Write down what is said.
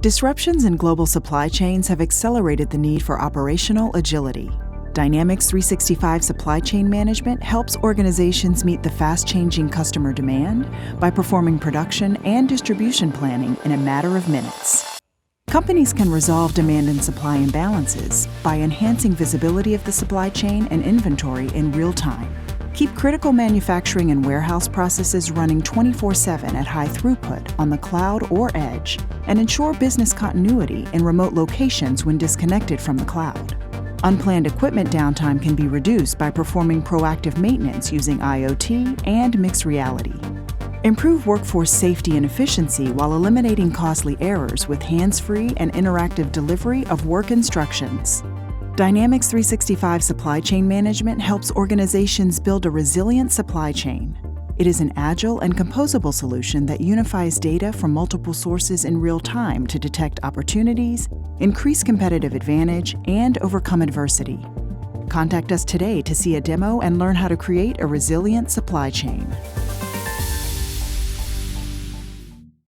Disruptions in global supply chains have accelerated the need for operational agility. Dynamics 365 Supply Chain Management helps organizations meet the fast-changing customer demand by performing production and distribution planning in a matter of minutes. Companies can resolve demand and supply imbalances by enhancing visibility of the supply chain and inventory in real time. Keep critical manufacturing and warehouse processes running 24/7 at high throughput on the cloud or edge, and ensure business continuity in remote locations when disconnected from the cloud. Unplanned equipment downtime can be reduced by performing proactive maintenance using IoT and mixed reality. Improve workforce safety and efficiency while eliminating costly errors with hands-free and interactive delivery of work instructions. Dynamics 365 Supply Chain Management helps organizations build a resilient supply chain. It is an agile and composable solution that unifies data from multiple sources in real time to detect opportunities, increase competitive advantage, and overcome adversity. Contact us today to see a demo and learn how to create a resilient supply chain.